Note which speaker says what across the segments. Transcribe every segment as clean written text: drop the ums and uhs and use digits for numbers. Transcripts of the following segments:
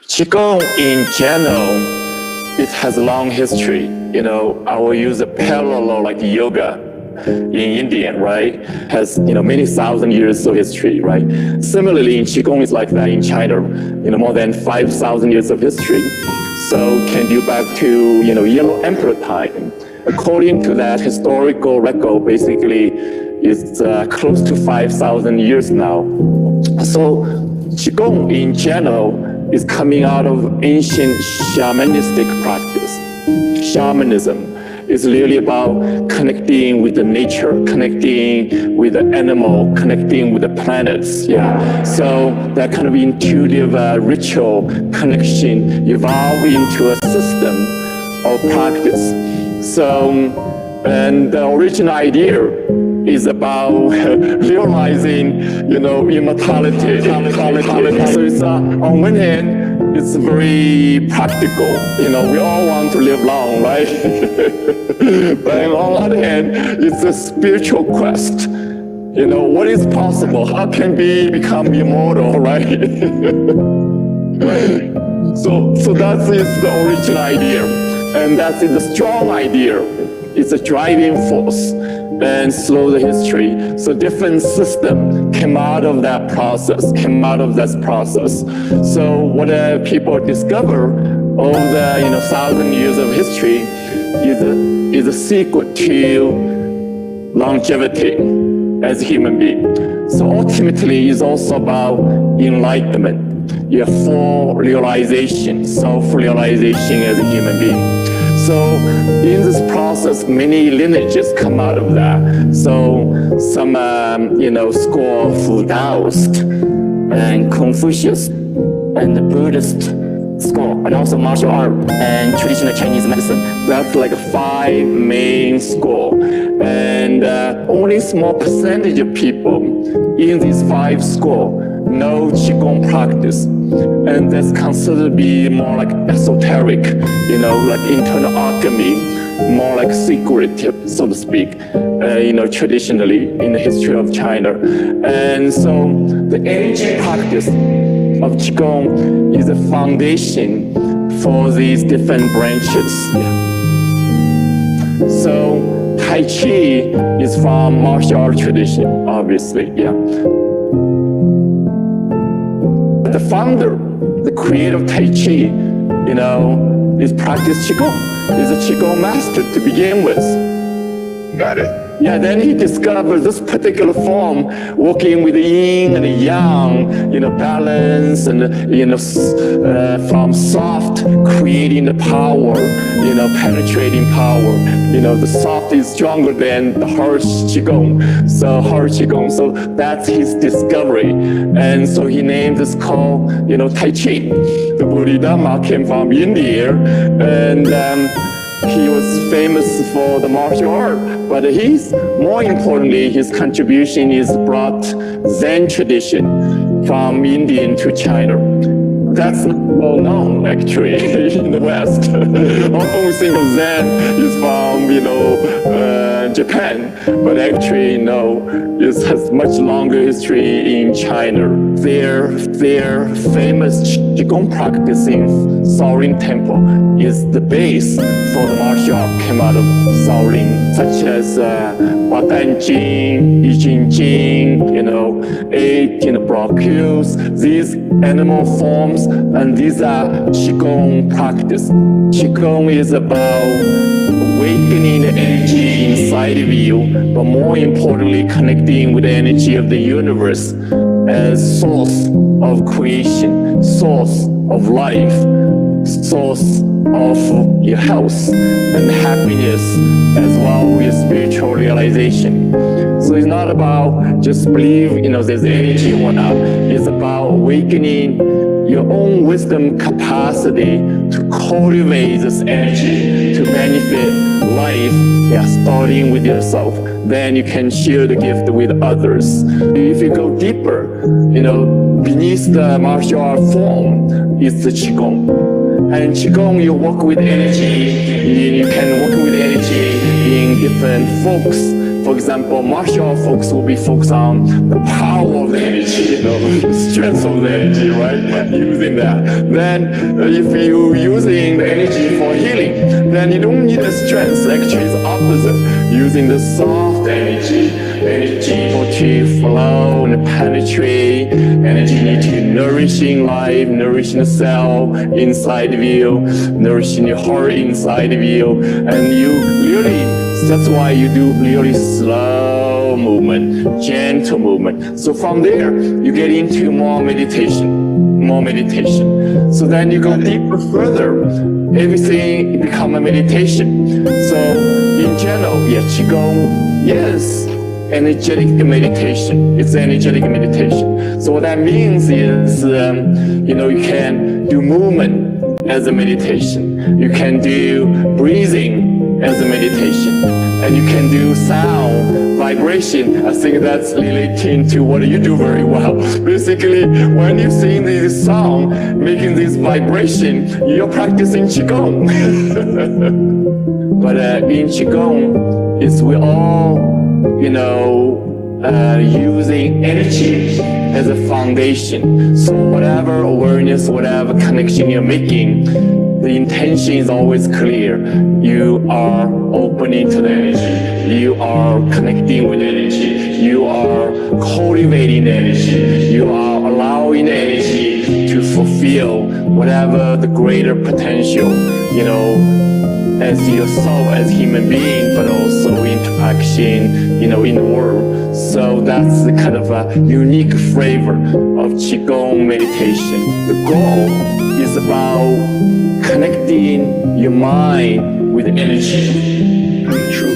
Speaker 1: Qigong in general, it has a long history. I will use a parallel like yoga in India, right? Has, many thousand years of history, right? Similarly, in Qigong is like that in China, more than 5,000 years of history. So can do back to, Yellow Emperor time. According to that historical record, basically, it's close to 5,000 years now. So Qigong in general is coming out of ancient shamanistic practice. Shamanism is really about connecting with the nature, connecting with the animal, connecting with the planets. Yeah. So that kind of intuitive ritual connection evolved into a system of practice. So, and the original idea is about realizing, immortality. So it's on one hand, it's very practical. We all want to live long, right? But on the other hand, it's a spiritual quest. What is possible? How can we become immortal, right? So that is the original idea, and that is the strong idea. It's a driving force. And slow the history. So different system came out of that process, So what people discover over the 1,000 years of history is a secret to longevity as a human being. So ultimately, it's also about enlightenment, your full realization, self-realization as a human being. So in this process, many lineages come out of that. So some, school of Taoist and Confucius and the Buddhist school, and also martial art and traditional Chinese medicine. That's like 5 main schools. And only small percentage of people in these 5 schools know Qigong practice. And that's considered to be more like esoteric, like internal alchemy, more like secretive, so to speak, traditionally in the history of China. And so the energy practice of Qigong is a foundation for these different branches. Yeah. So Tai Chi is from martial art tradition, obviously, yeah. The founder, the creator of Tai Chi, is practiced Qigong. He's a Qigong master to begin with.
Speaker 2: Got it.
Speaker 1: Yeah, then he discovered this particular form, working with the yin and the yang, balance and, from soft, creating the power, penetrating power. The soft is stronger than the harsh Qigong. So that's his discovery. And so he named this called, Tai Chi. The Bodhidharma came from India, and he was famous for the martial art, but more importantly, his contribution is brought Zen tradition from India to China. That's not well known actually in the West. Often we think of Zen is from, Japan, but actually no, it has much longer history in China. Their famous Qigong practice in Shaolin Temple is the base for the martial art came out of Shaolin, such as Huadan Jing, Yi Jing Jing, 8 bronchioles, these animal forms, and these are Qigong practice. Qigong is about awakening the energy inside of you, but more importantly, connecting with the energy of the universe as source of creation, source of life, source of your health and happiness, as well as spiritual realization. So it's not about just believe, there's energy or not. It's about awakening your own wisdom capacity to cultivate this energy, to benefit life, starting with yourself. Then you can share the gift with others. If you go deeper, beneath the martial art form is the Qigong. And Qigong, you work with energy. You can work with energy in different folks. For example, martial art folks will be focused on the power of the energy, the strength of the energy, right? Using that. Then, if you're using the energy for healing, then you don't need the strength. Actually, it's opposite. Using the soft energy to flow and penetrate. Energy to nourishing life, nourishing the cell inside of you, nourishing your heart inside of you, and you really. That's why you do really slow movement, gentle movement. So from there, you get into more meditation. So then you go deeper further. Everything become a meditation. So in general, Qigong, yes, energetic meditation. It's energetic meditation. So what that means is, you can do movement as a meditation. You can do breathing as a meditation, and you can do sound, vibration. I think that's relating to what you do very well. Basically, when you sing this song, making this vibration, you're practicing Qigong. But in Qigong, we all, using energy as a foundation. So whatever awareness, whatever connection you're making, the intention is always clear. You are opening to the energy. You are connecting with energy. You are cultivating energy. You are allowing energy to fulfill whatever the greater potential, as yourself, as human being, but also interaction, in the world. So that's the kind of a unique flavor of Qigong meditation. The goal is about connecting your mind with energy. True.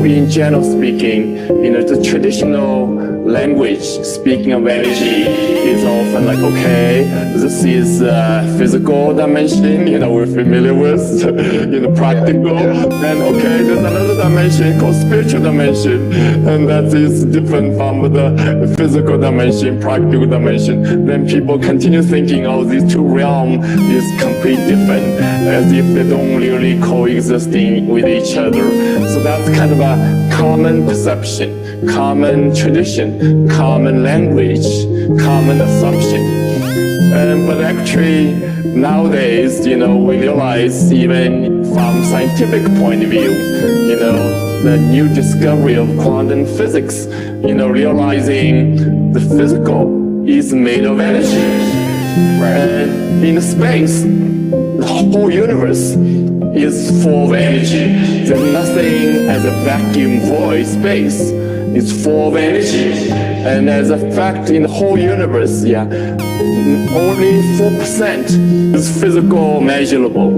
Speaker 1: In general speaking, the traditional language speaking of energy is often like, okay, this is physical dimension, we're familiar with, practical. Then, okay, there's another dimension called spiritual dimension, and that is different from the physical dimension, practical dimension. Then people continue thinking, oh, these two realms is completely different, as if they don't really coexisting with each other. So that's kind of a common perception, common tradition, common language, common assumption. But actually, nowadays, we realize even from scientific point of view, the new discovery of quantum physics, realizing the physical is made of energy. And in space, the whole universe is full of energy. There's nothing as a vacuum void space. It's full of energy. And as a fact, in the whole universe, only 4% is physical measurable.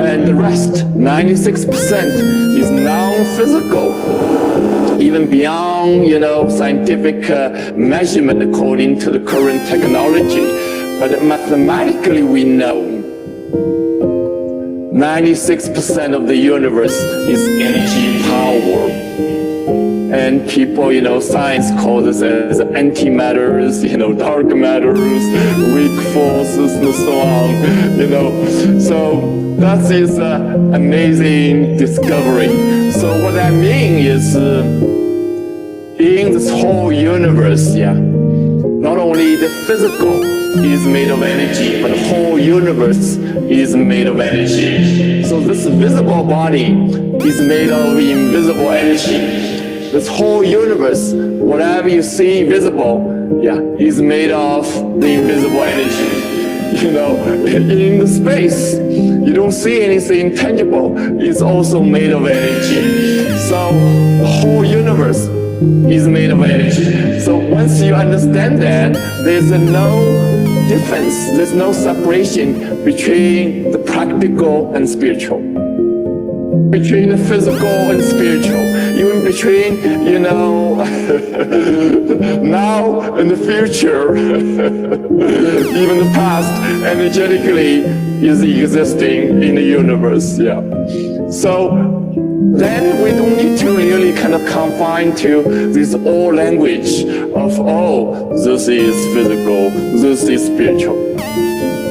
Speaker 1: And the rest, 96%, is non-physical. Even beyond, scientific measurement according to the current technology. But mathematically, we know 96% of the universe is energy power. And people, science calls this as antimatters, dark matters, weak forces, and so on, So that is an amazing discovery. So what I mean is, in this whole universe, not only the physical is made of energy, but the whole universe is made of energy. So this visible body is made of invisible energy. This whole universe, whatever you see visible, is made of the invisible energy. In the space, you don't see anything tangible. It's also made of energy. So the whole universe is made of energy. So once you understand that, there's no difference, there's no separation between the practical and spiritual, between the physical and spiritual, even between, now and the future, even the past energetically is existing in the universe, So then we don't need to really kind of confine to this old language of, oh, this is physical, this is spiritual.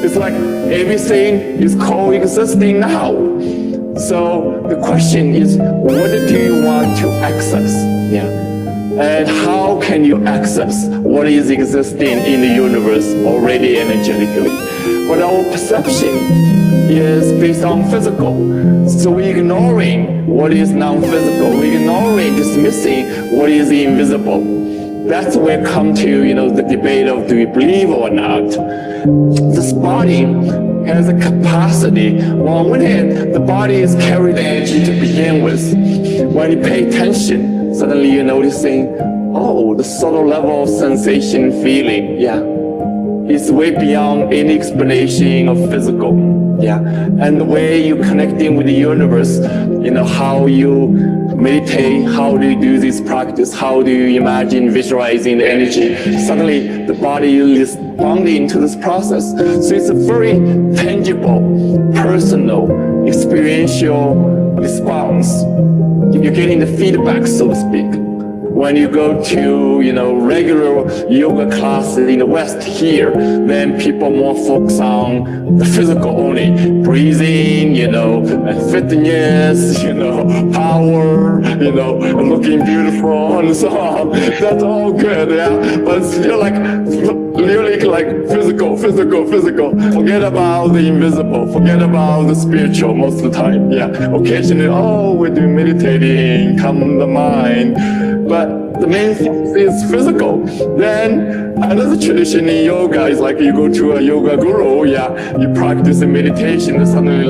Speaker 1: It's like everything is coexisting now. So the question is, what do you want to access? Yeah. And how can you access what is existing in the universe already energetically? But our perception is based on physical. So we're ignoring what is non-physical. We're ignoring, dismissing what is invisible. That's where come to, the debate of do we believe or not. This body has a capacity. Well, on one hand, the body is carrying energy to begin with. When you pay attention, suddenly you're noticing, the subtle level of sensation, feeling, it's way beyond any explanation of physical. And the way you're connecting with the universe, how you meditate, how do you do this practice, how do you imagine visualizing the energy, suddenly the body is responding to this process. So it's a very tangible, personal, experiential response. You're getting the feedback, so to speak. When you go to, regular yoga classes in the West here, then people more focus on the physical only. Breathing, and fitness, power, and looking beautiful and so on. That's all good, But it's still really like physical. Forget about the invisible, forget about the spiritual most of the time. Occasionally, we're doing meditating, calm the mind. But the main thing is physical. Then another tradition in yoga is like you go to a yoga guru, you practice a meditation, and suddenly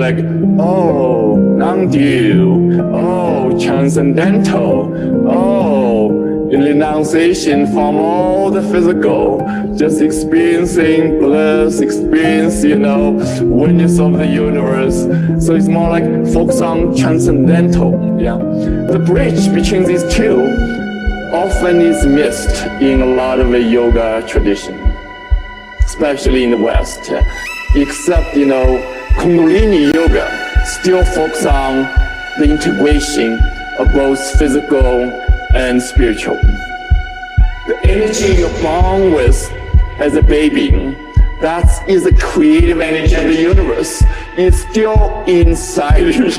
Speaker 1: non-dual, transcendental, renunciation from all the physical, just experiencing bliss, experience, oneness of the universe. So it's more like focus on transcendental, The bridge between these two often is missed in a lot of the yoga tradition, especially in the West. Except, Kundalini yoga still focus on the integration of both physical and spiritual. The energy you're born with as a baby, that is the creative energy of the universe. It's still inside you,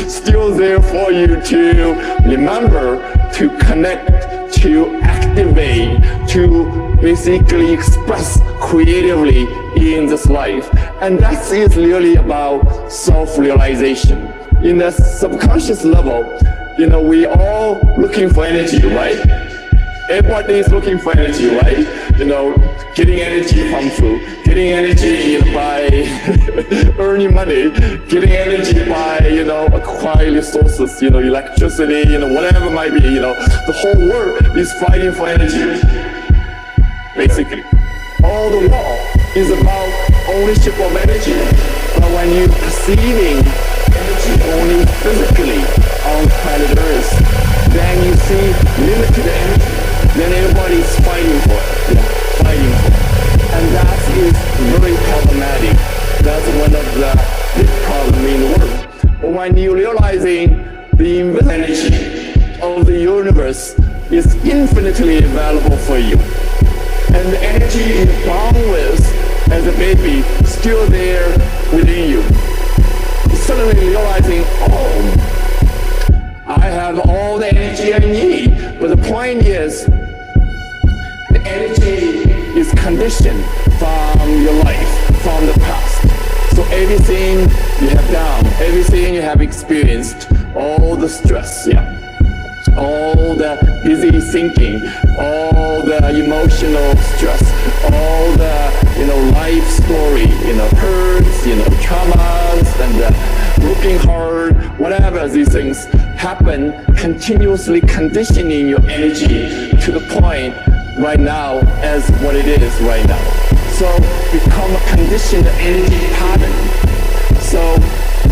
Speaker 1: still there for you to remember, to connect, to activate, to basically express creatively in this life. And that is really about self-realization. In the subconscious level, we all looking for energy, right? Everybody is looking for energy, right? Getting energy from food, getting energy by earning money, getting energy by, acquiring resources, electricity, whatever it might be, the whole world is fighting for energy. Basically, all the law is about ownership of energy. But when you're perceiving energy only physically on planet Earth, then you see limited energy. Then everybody is fighting for it, And that is very problematic. That's one of the big problems in the world. But when you're realizing the invisible energy of the universe is infinitely available for you, and the energy you're born with as a baby still there within you, suddenly realizing, I have all the energy I need. But the point is, the energy is conditioned from your life, from the past. So everything you have done, everything you have experienced, all the stress, all the busy thinking, all the emotional stress, all the life story, hurts, traumas, and working hard, whatever these things happen, continuously conditioning your energy to the point right now as what it is right now. So become a conditioned energy pattern. So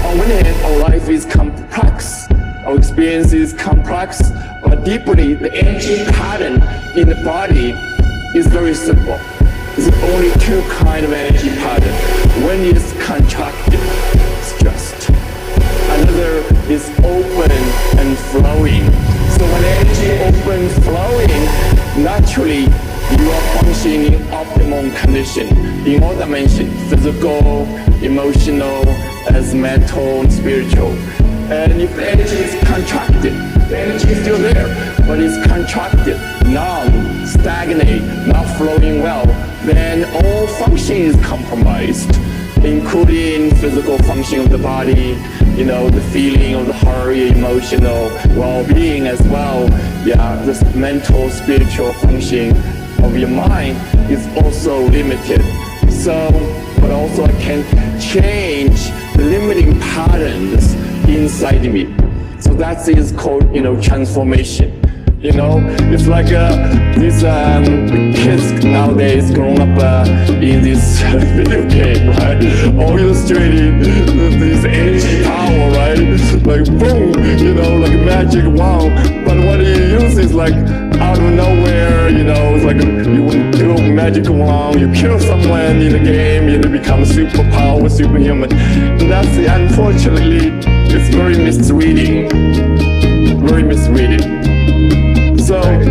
Speaker 1: on one hand, our life is complex, our experience is complex, but deeply the energy pattern in the body is very simple. There's only two kinds of energy pattern. One is contracted, stressed. Another is open and flowing. So when energy open flowing, naturally you are functioning in optimum condition. in all dimensions, physical, emotional, as mental and spiritual. And if the energy is contracted, the energy is still there, but it's contracted, numb, stagnate, not flowing well, then all function is compromised, including physical function of the body, the feeling of the heart, emotional well-being as well. Yeah, this mental, spiritual function of your mind is also limited. So, but also I can change the limiting patterns inside me. So that is called, transformation. It's like these kids nowadays growing up in this video game, right? All illustrating this energy power, right? Like boom, like magic, wow. But what you use is like out of nowhere, it's like you do a magic wand, you kill someone in the game, you become a superpower, superhuman. And that's unfortunately, it's very misleading. Very misleading. So, the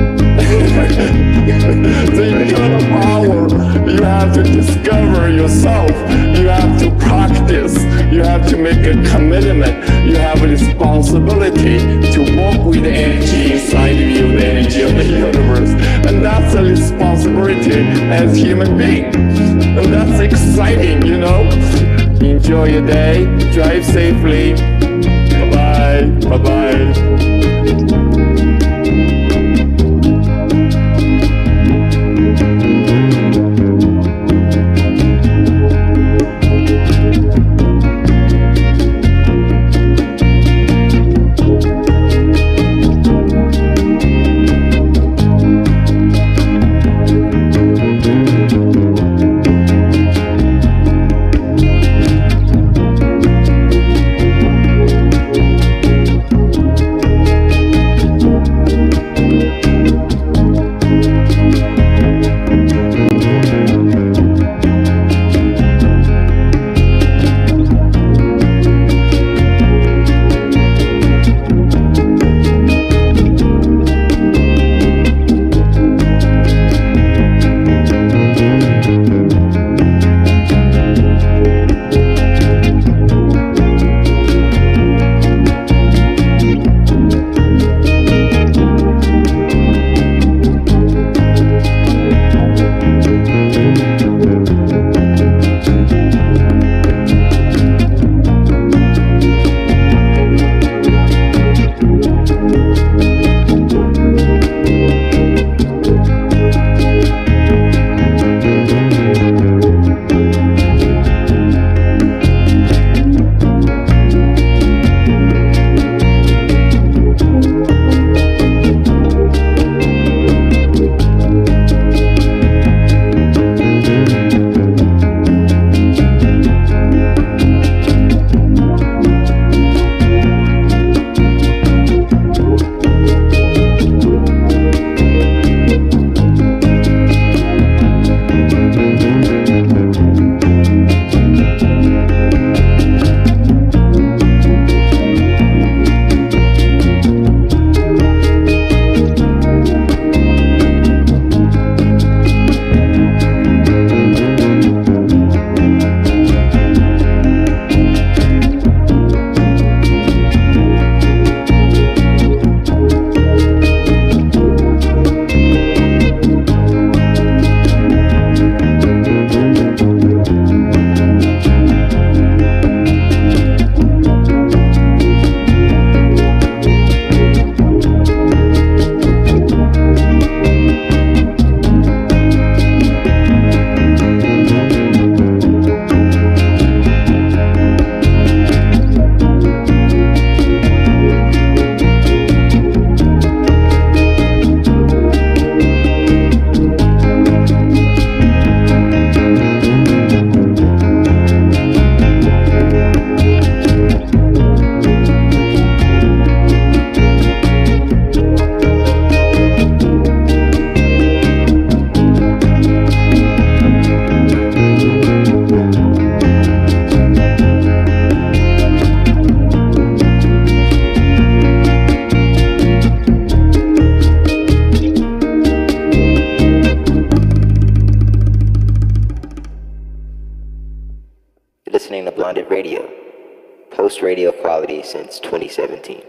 Speaker 1: internal power, you have to discover yourself, you have to practice, you have to make a commitment, you have a responsibility to work with the energy inside of you, the energy of the universe. And that's a responsibility as human being. And that's exciting, Enjoy your day, drive safely. Bye-bye, bye-bye.
Speaker 3: You're listening to Blonded Radio, post-radio quality since 2017.